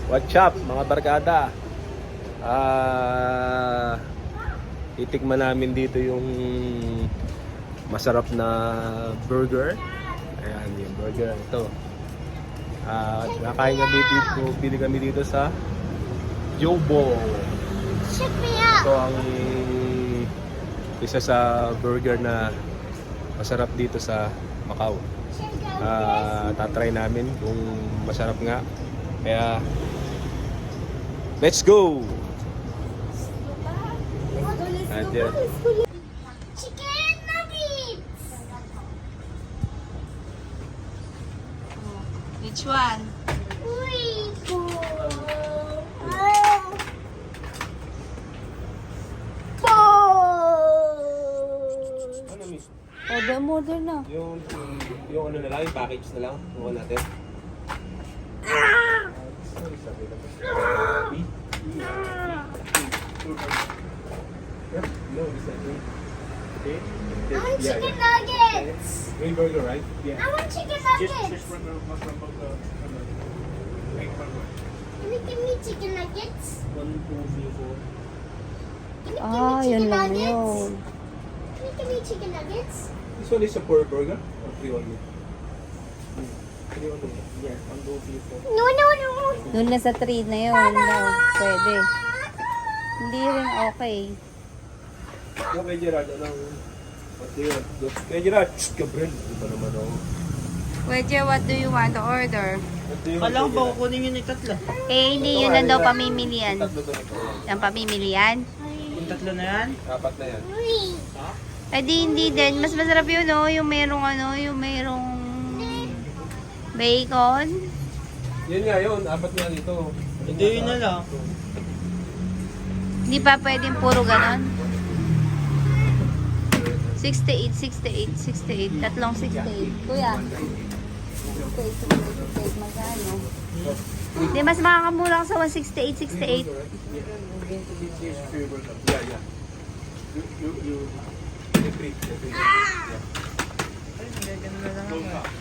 What's up mga barkada? Titikman namin dito yung masarap na burger. Ayan yung burger ito. Nakain kami dito, bili kami dito sa Jobo. Check me out. Ito ang isa sa burger na masarap dito sa Macau. Tatry namin kung masarap nga. Kaya let's go! Chicken nuggets. Which one? Uy, Ano miss? Order na. Yung ano na lang, yung package na lang. Kuha natin. No, it's like okay. I want chicken nuggets. Green burger, right? Yeah. I want chicken nuggets. Can you give me chicken nuggets? 1, 2, 3, 4. Can you give me Ah, chicken yun lang nuggets? yun. Can you give me chicken nuggets? This one is a 4 burger or 3 only? 3 only. Yeah, 1, 2, 3, 4. No, no, no. Doon na sa 3 na yun. No, pwede. Hindi rin okay. Yung kay Gerard, anong... What do you want? Kay Gerard, shh, Gabriel. Hindi pa naman ako. Pwede, what do you want to order? What do you want? Kala ko ba kukunin yun yung tatlo? Eh, hindi yun na daw pamimilian. Tatlo to nito. Ang pamimilian? Yung tatlo na yan? Apat na yan. Uy. Eh, hindi din. Mas masarap yun, no? Yung merong yung merong bacon. Yun nga yun, apat nga dito. Hindi yun na lang. Hindi pa pwedeng puro ganon. 68, 68, 68. Tatlong 68. Kuya. 68, magkano? Hindi, mas makakamura ka sa 168, 68. Yeah, yeah. You agree. Yeah.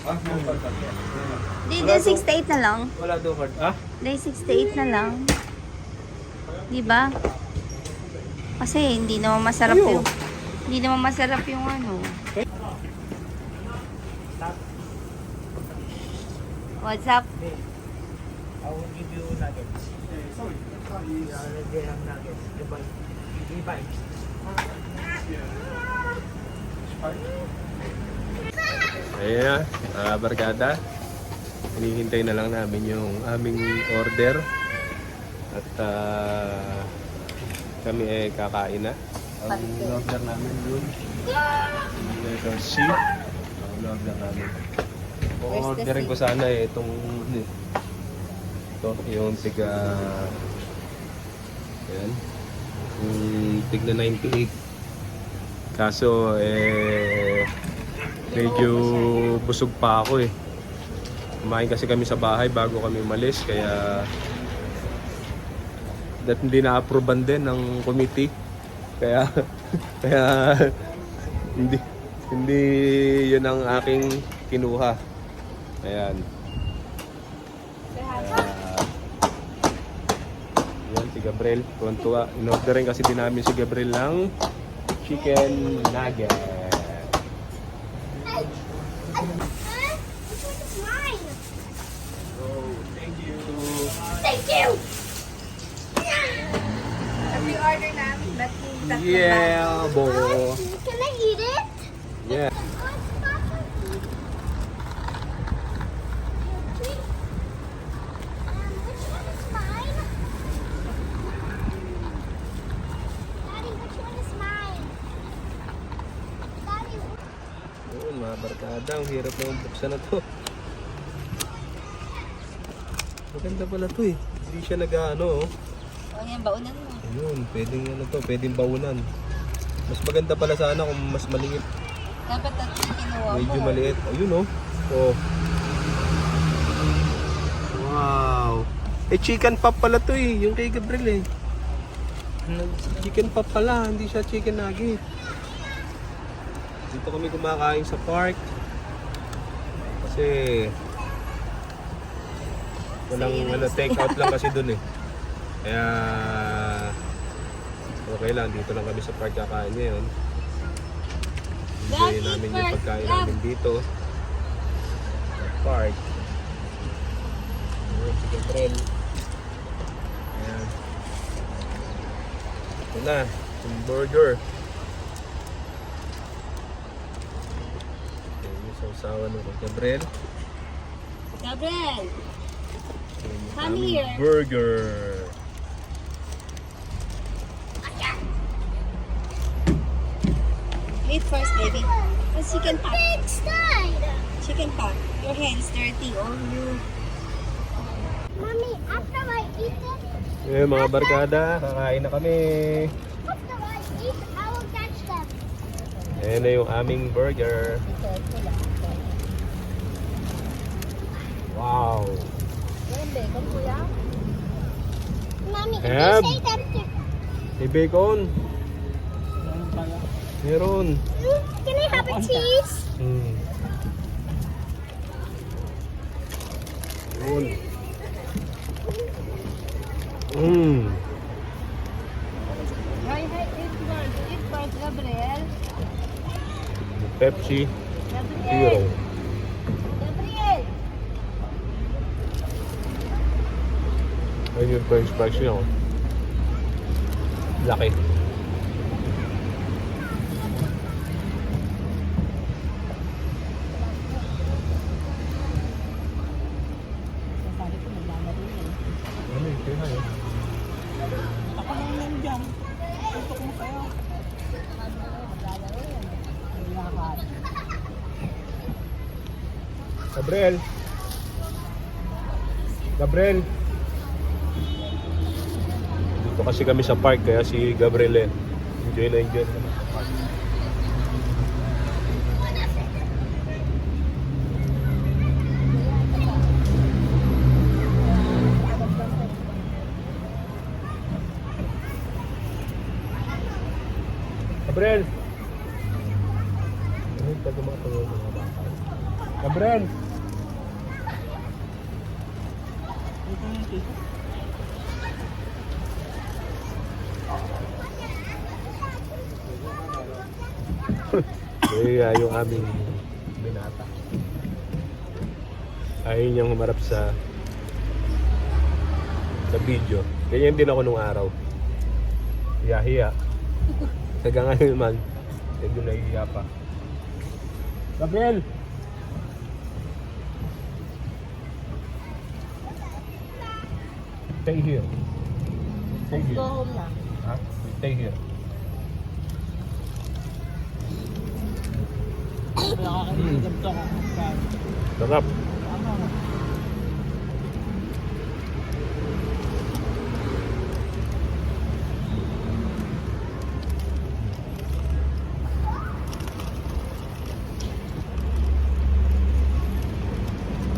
No card. Hindi, din 68 na lang. Wala daw card. Ah? Hindi, 68 na lang. Di ba? Kasi hindi naman masarap Ayo. yung... Hindi naman masarap yung ano. What's up? I will give you nuggets. Sorry. They have nuggets. Divide. Ayan na, barkada. Hinihintay na lang namin yung aming order. At kami ay kakain na. Ang order namin yun. Ito si. Ang order namin. Orderin ko sana itong ito, yung tiga ayan. Yung tigna 98. Kaso medyo busog pa ako eh. Kumain kasi kami sa bahay bago kami umalis kaya hindi na-approvean din ng committee. Kaya hindi 'yun ang aking kinuha. Ayan. Yan si Gabriel, tuwa. In-order rin kasi din namin si Gabriel ng chicken nugget. Which one is mine? Oh, thank you. Thank you. Kasi order namin, ba't yung tatlo Yeah, bo. Can I eat it? Yeah. Which one is mine? Daddy, which one is mine? Daddy, Yun, mga barkada, ang hirap naman buksan na to. Maganda pala to eh. Hindi siya nag-ano oh. O yan, baunan mo. Ayun, pwedeng ano to, pwedeng baunan. Mas maganda pala sana kung mas maliit. Dapat tatlo kinuha mo. Medyo maliit. Ayun oh. Oh. Wow. Eh chicken pop pala to eh, yung kay Gabriel eh. Chicken pop pala, hindi siya chicken nugget. Dito kami kumakain sa park. Kasi Walang take out lang kasi dun eh. Kaya okay lang, dito lang kami sa park kakain ngayon. Enjoy namin yung pagkain namin dito. Sa park. Chicken grill. Ayan. Ito na, yung burger. Yung sausawan ng Gabriel. Gabriel! Yung Come aming here. burger. Eat first, baby. It's chicken pot. It's done. Chicken pot. Your hands dirty. Oh, you. Mommy, after I eat it, Mga barkada, kakain na kami. after I eat, I will catch them. Ayan na yung aming burger. Wow! Mommy, if Ab. you say that, May bacon. Meron. can I have a cheese? Yun. Mm. Eat first, Gabriel. Pepsi Zero. Gabriel! Ayun yung french fries niya. Oh. Laki. Ano yung kaya yun? Ako lang nandiyan. Tutok mo kayo. Gabriel! Gabriel! Dito kasi kami sa park kaya si Gabriel enjoy na enjoy naman sa park. Gabriel! Ay, taga mga bata. Gabriel! Ito yung tito. Kaya yung aming binata. Ayaw niyang humarap sa video. Ganyan din ako nung araw. Hiya-hiya. Hanggang ngayon naman, medyo nahihiya pa. Gabriel! Stay here. Stay here. home na. Ha? Stay here. Nakakalimutan to ako. Sarap. Tama na.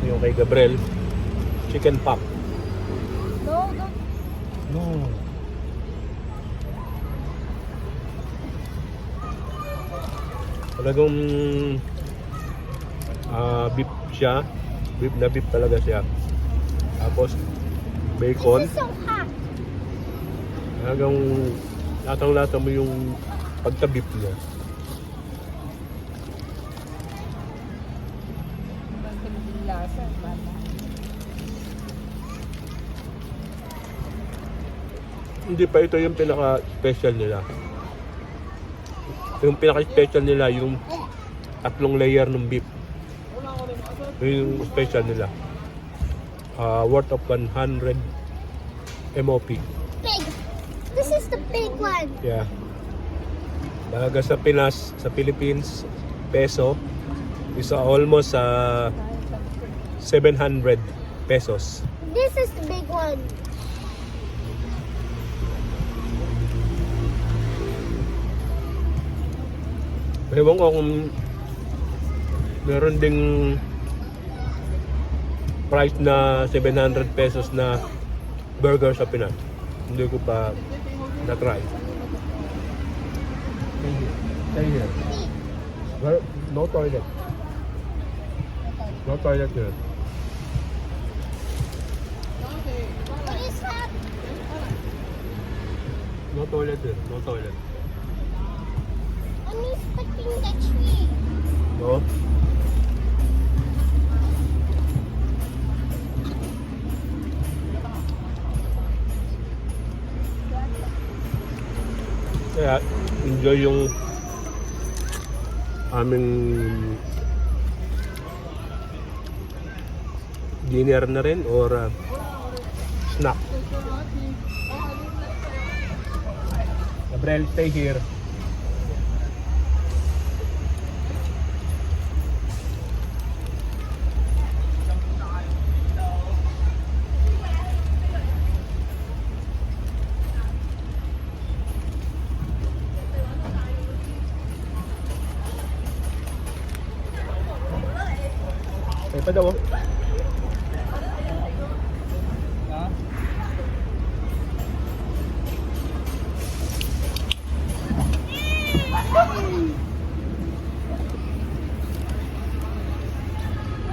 Yung kay Gabriel, chicken pop. No, don't. No. Talagang beef siya. Beef na beef talaga siya. Tapos bacon. This is so hot. Talagang latang-lata mo yung pagka-beef niya. Lasa, mama. Hindi pa ito yung pinaka-special nila. Yung pinaka-special nila yung tatlong layer ng beef. Yun yung special nila. Worth of 100 MOP. Big. This is the big one. Yeah. Talaga sa Pinas, sa Philippines, peso is almost 700 pesos. This is the big one. Ewan ko kung meron ding price na 700 pesos na burger sa Pinas. Hindi ko pa na-try. Stay here. Well, no toilet. No toilet here. Pop. No toilet here. No toilet. Mommy's putting the tree. No? Kaya, enjoy yung aming dinner na rin or snack. Gabriel, stay here. Ay pa daw.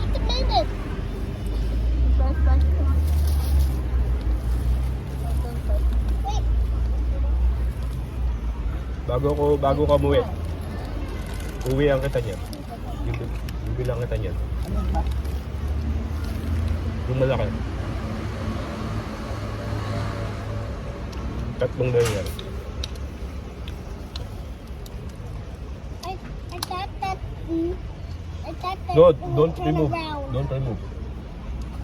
Wait a minute. Wait. Bago ka umuwi. Uwi ang kita niya. Bibilang kita niya. Yung malaki. Tatlong ganyan. I thought that. I thought that No, it would don't turn remove. around. Don't remove.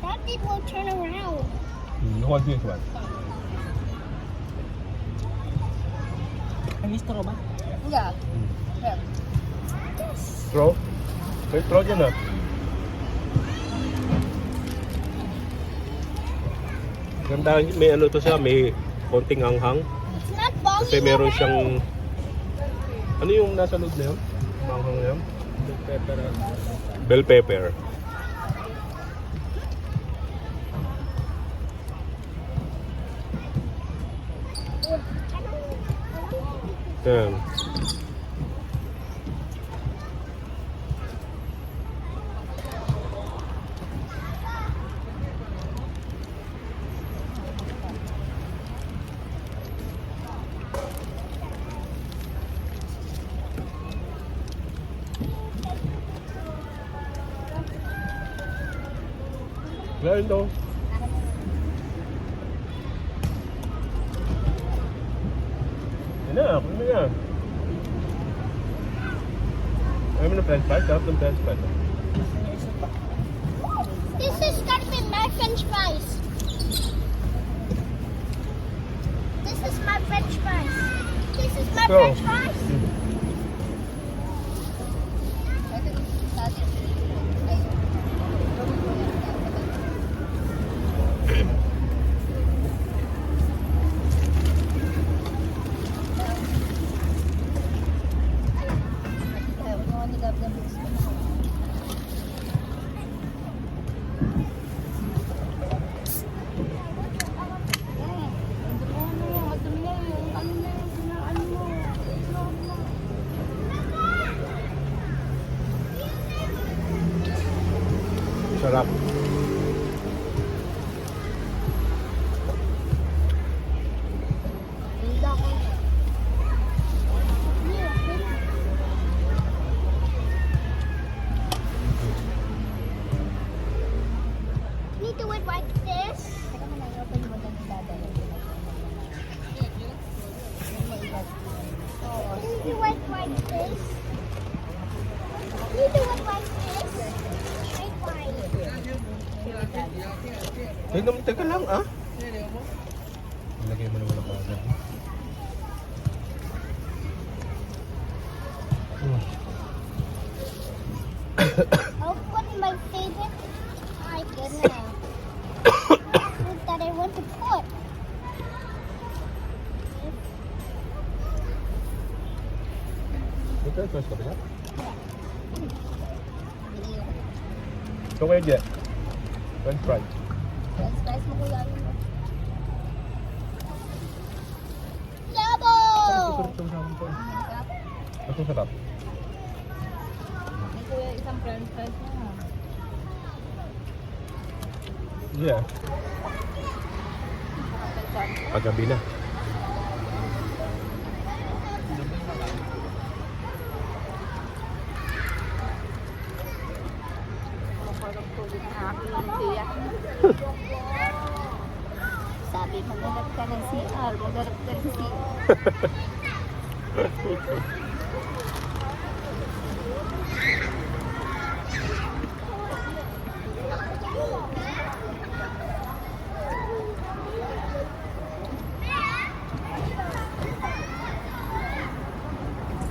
Thought it will turn around. Hold this one. Ang istro ba? Yeah. Straw? May straw dyan ah. Ganda, may ano to siya, may konting anghang. It's not falling Kasi meron around. siyang... Ano yung nasa loob na yun? Manghang na yun? Bell pepper. Yan. Ganun daw. Yan na, kunin mo yan. Ayaw mo ng french fries? Sarap ng french fries. This is gonna be my French fries. This is my French fries. This is my Go. French fries. Sarap. Need to do it like this. Need to do it like this. Need to do it like this. Straight line. Teka lang ah. Lagay mo naman ang baga. I'll put my favorite. My goodness. Food that I want to put. Ito, sauce ka ba siya? Ito kayo dyan. French fries. French fries mo kuya. Yabo! Masarap itong sa amin to. Mas masarap. May kuya isang french fries na. Yeah. Paggabi na. Sabi, maghanap ka ng CR, maghanap ka ng CR.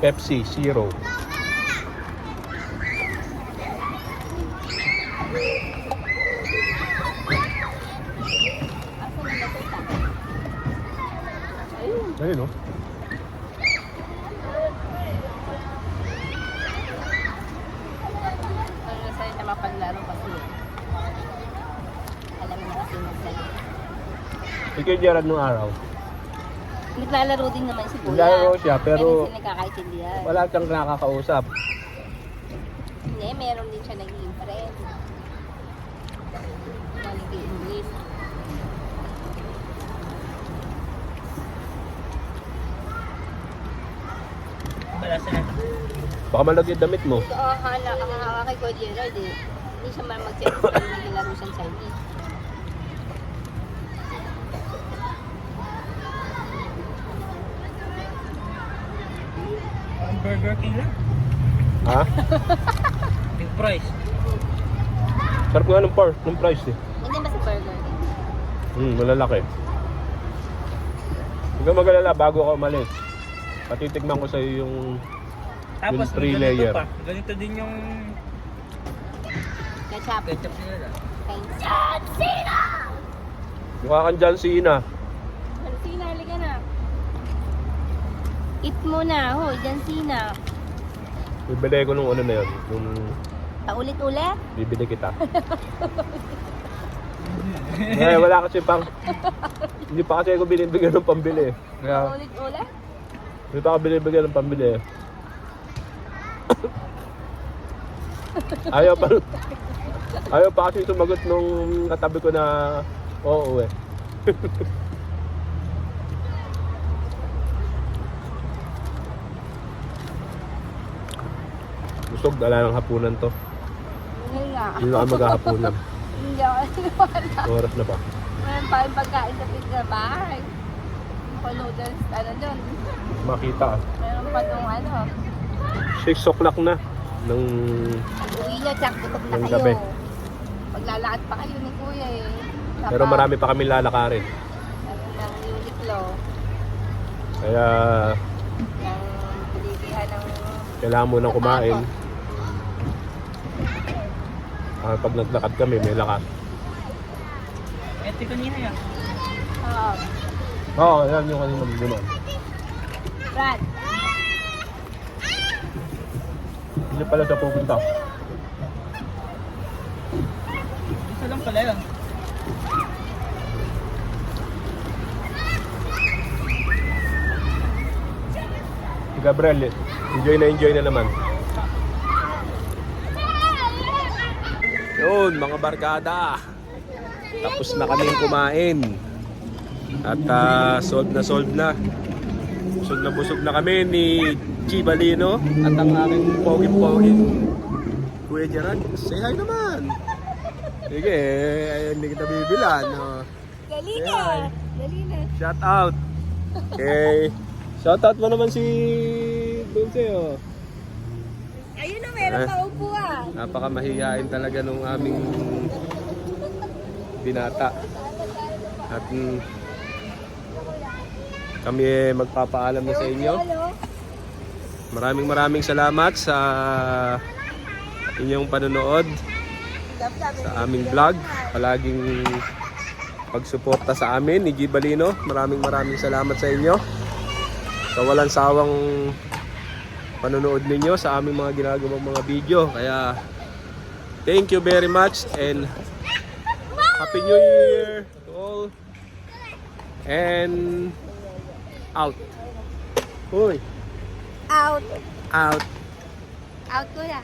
Pepsi, Zero. Ayun, no? Ano sa'yo na mapaglaro kasi. Alam mo na kasi masaya. Ikaw, Gerard, nung araw. Naglalaro din naman si Kuya. Naglalaro siya, pero hindi sila nagkakaintindihan. wala kang nakakausap. Hindi, meron din siya naging friend. Na nag-i-English. Balasa na. Baka malagay damit mo. Ito, hahawa kay Kuya Gerald eh. Hindi siya man mag-check pero naglalaro siyang Chinese. Ang Burger King lang. Ha? Big price. Sarap nga ng price eh. Hindi ba sa burger? Malalaki. Huwag kang mag-alala bago ka umalis. Patitigman ko sa'yo yung Tapos three may ganito layer. pa. Ganito din yung Ketchup. ketchup nila. Thanks. mukha kang John Cena. John Cena, halika na. Eat mo na, ho, John Cena. Bibili ko nung ano na yun. Nung Paulit-ulit? bibili kita. Wala kasi pang... Hindi pa kasi ako binibigyan ng pambili. Kaya Paulit-ulit? hindi pa ako binibigyan ng pambili. Ayaw pa kasi sumagot nung katabi ko na oo eh. Busog, wala ng hapunan to. Hindi nga. Hindi na ako maghahapunan. Hindi ako naniwala. Oras na ba? Meron pa yung pagkain sa pizza bahay. Yung noodles, ano dun. Makita ah. Meron pa nung ano. 6 o'clock na. Nung Uwi nyo, tsak, gutom na Ng kayo. gabi. Maglalakad pa kayo ni Kuya eh. Saka, pero marami pa kami lalakarin. Ano ng Uniqlo. Kaya Ng bilihan ng... kailangan mo nang kumain. Pag naglakad kami, may lakas. Ito kanina yan. Oo. Oo, yan yung kanina naman. Brad. Hindi pala sa pupunta. Isa lang pala yun. Si Gabriel, enjoy na naman. Yun, mga barkada. Tapos na kaming kumain. At solve na. Busog na kami ni Gibalino at ang aking pogi-pogi Kuya Gerard. Say hi naman. Sige, hindi kita bibilan. No? Dali Say na. hi. Dali na. Shout out. Okay. Shout out mo naman si Dulce. Oh. Ayun na, meron pa upuan. Napakamahiyain talaga nung aming binata. At kami magpapaalam na sa inyo. Maraming salamat sa inyong panonood sa aming vlog. Palaging pagsuporta sa amin ni Gibalino. Maraming salamat sa inyo. Sa walang sawang panonood ninyo sa aming mga ginagawang mga video. Kaya thank you very much and Happy New Year to all. And out. Uy. Out. Out. Out, Kuya.